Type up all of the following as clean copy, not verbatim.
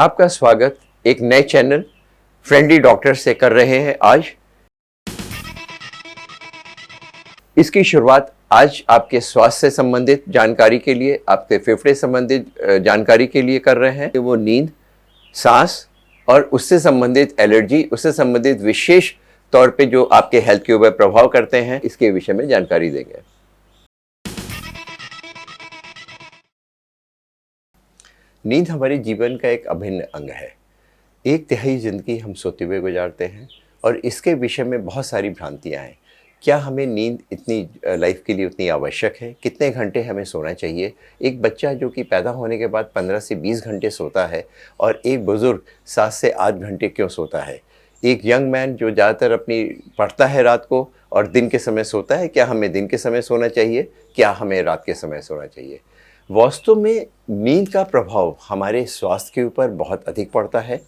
आपका स्वागत एक नए चैनल फ्रेंडली डॉक्टर से कर रहे हैं आज। इसकी शुरुआत आज आपके स्वास्थ्य से संबंधित जानकारी के लिए, आपके फेफड़े संबंधित जानकारी के लिए कर रहे हैं। वो नींद, सांस और उससे संबंधित एलर्जी, उससे संबंधित विशेष तौर पे जो आपके हेल्थ के ऊपर प्रभाव करते हैं, इसके विषय में जानकारी देंगे। नींद हमारे जीवन का एक अभिन्न अंग है। 1/3 ज़िंदगी हम सोते हुए गुजारते हैं और इसके विषय में बहुत सारी भ्रांतियाँ हैं। क्या हमें नींद इतनी लाइफ के लिए उतनी आवश्यक है? कितने घंटे हमें सोना चाहिए? एक बच्चा जो कि पैदा होने के बाद 15 से 20 घंटे सोता है और एक बुज़ुर्ग 7 से 8 घंटे क्यों सोता है? एक यंग मैन जो ज़्यादातर अपनी पढ़ता है रात को और दिन के समय सोता है, क्या हमें दिन के समय सोना चाहिए? क्या हमें रात के समय सोना चाहिए? वास्तव में नींद का प्रभाव हमारे स्वास्थ्य के ऊपर बहुत अधिक पड़ता है।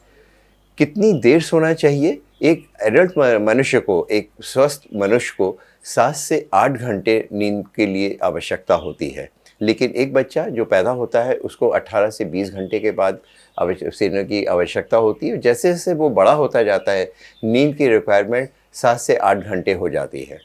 कितनी देर सोना चाहिए? एक एडल्ट मनुष्य को, एक स्वस्थ मनुष्य को 7 से 8 घंटे नींद के लिए आवश्यकता होती है। लेकिन एक बच्चा जो पैदा होता है उसको 18 से 20 घंटे के बाद सोने की आवश्यकता होती है। जैसे जैसे वो बड़ा होता जाता है, नींद की रिक्वायरमेंट 7 से 8 घंटे हो जाती है।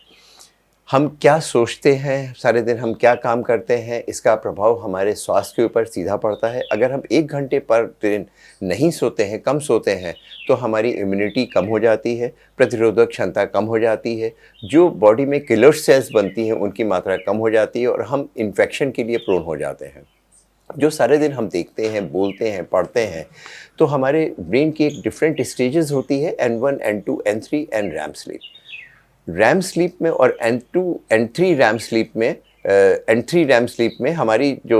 हम क्या सोचते हैं, सारे दिन हम क्या काम करते हैं, इसका प्रभाव हमारे स्वास्थ्य के ऊपर सीधा पड़ता है। अगर हम 1 घंटे पर दिन नहीं सोते हैं, कम सोते हैं, तो हमारी इम्यूनिटी कम हो जाती है, प्रतिरोधक क्षमता कम हो जाती है, जो बॉडी में किलर सेल्स बनती हैं उनकी मात्रा कम हो जाती है और हम इन्फेक्शन के लिए प्रोन हो जाते हैं। जो सारे दिन हम देखते हैं, बोलते हैं, पढ़ते हैं, तो हमारे ब्रेन की एक डिफरेंट स्टेजेस होती है, N1, N2, N3 and REM sleep. REM sleep में और N2, N3 रैम स्लीप में N3 रैम स्लीप में हमारी जो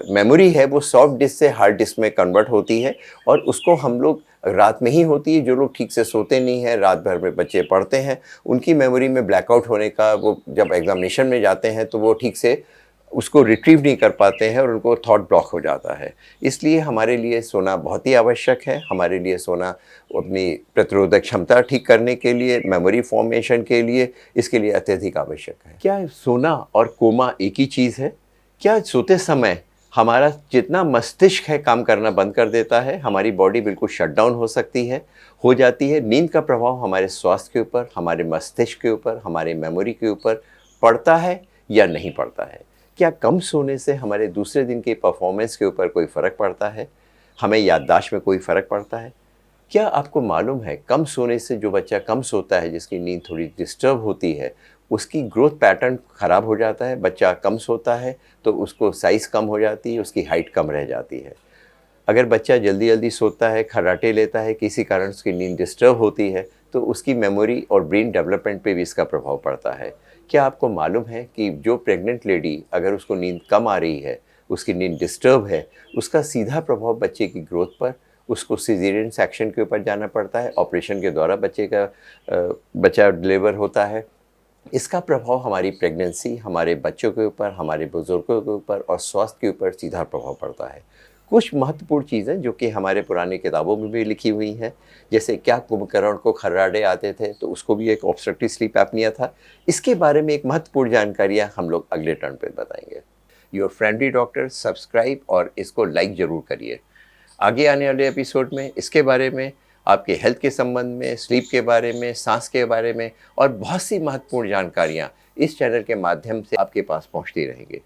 मेमोरी है वो सॉफ्ट डिस्क से हार्ड डिस्क में कन्वर्ट होती है और उसको हम लोग रात में ही होती है। जो लोग ठीक से सोते नहीं हैं, रात भर में बच्चे पढ़ते हैं, उनकी मेमोरी में ब्लैकआउट होने का, वो जब एग्जामिनेशन में जाते हैं तो वो ठीक से उसको रिट्रीव नहीं कर पाते हैं और उनको थॉट ब्लॉक हो जाता है। इसलिए हमारे लिए सोना बहुत ही आवश्यक है। हमारे लिए सोना अपनी प्रतिरोधक क्षमता ठीक करने के लिए, मेमोरी फॉर्मेशन के लिए, इसके लिए अत्यधिक आवश्यक है। क्या सोना और कोमा एक ही चीज़ है? क्या सोते समय हमारा जितना मस्तिष्क है काम करना बंद कर देता है, हमारी बॉडी बिल्कुल शट डाउन हो सकती है, हो जाती है? नींद का प्रभाव हमारे स्वास्थ्य के ऊपर, हमारे मस्तिष्क के ऊपर, हमारे मेमोरी के ऊपर पड़ता है या नहीं पड़ता है? क्या कम सोने से हमारे दूसरे दिन के परफॉर्मेंस के ऊपर कोई फ़र्क पड़ता है? हमें याददाश्त में कोई फ़र्क पड़ता है? क्या आपको मालूम है कम सोने से जो बच्चा कम सोता है, जिसकी नींद थोड़ी डिस्टर्ब होती है, उसकी ग्रोथ पैटर्न ख़राब हो जाता है। बच्चा कम सोता है तो उसको साइज़ कम हो जाती है, उसकी हाइट कम रह जाती है। अगर बच्चा जल्दी जल्दी सोता है, खर्राटे लेता है, किसी कारण उसकी नींद डिस्टर्ब होती है, तो उसकी मेमोरी और ब्रेन डेवलपमेंट पे भी इसका प्रभाव पड़ता है। क्या आपको मालूम है कि जो प्रेग्नेंट लेडी, अगर उसको नींद कम आ रही है, उसकी नींद डिस्टर्ब है, उसका सीधा प्रभाव बच्चे की ग्रोथ पर, उसको सिजेरियन सेक्शन के ऊपर जाना पड़ता है, ऑपरेशन के द्वारा बच्चा डिलीवर होता है। इसका प्रभाव हमारी प्रेगनेंसी, हमारे बच्चों के ऊपर, हमारे बुज़ुर्गों के ऊपर और स्वास्थ्य के ऊपर सीधा प्रभाव पड़ता है। कुछ महत्वपूर्ण चीज़ें जो कि हमारे पुरानी किताबों में भी लिखी हुई हैं, जैसे क्या कुंभकर्ण को खर्राटे आते थे, तो उसको भी एक ऑब्स्ट्रक्टिव स्लीप एपनिया था। इसके बारे में एक महत्वपूर्ण जानकारियाँ हम लोग अगले टर्न पे बताएंगे। योर फ्रेंडली डॉक्टर सब्सक्राइब और इसको लाइक ज़रूर करिए। आगे आने वाले एपिसोड में इसके बारे में, आपके हेल्थ के संबंध में, स्लीप के बारे में, सांस के बारे में और बहुत सी महत्वपूर्ण जानकारियाँ इस चैनल के माध्यम से आपके पास पहुँचती रहेंगी।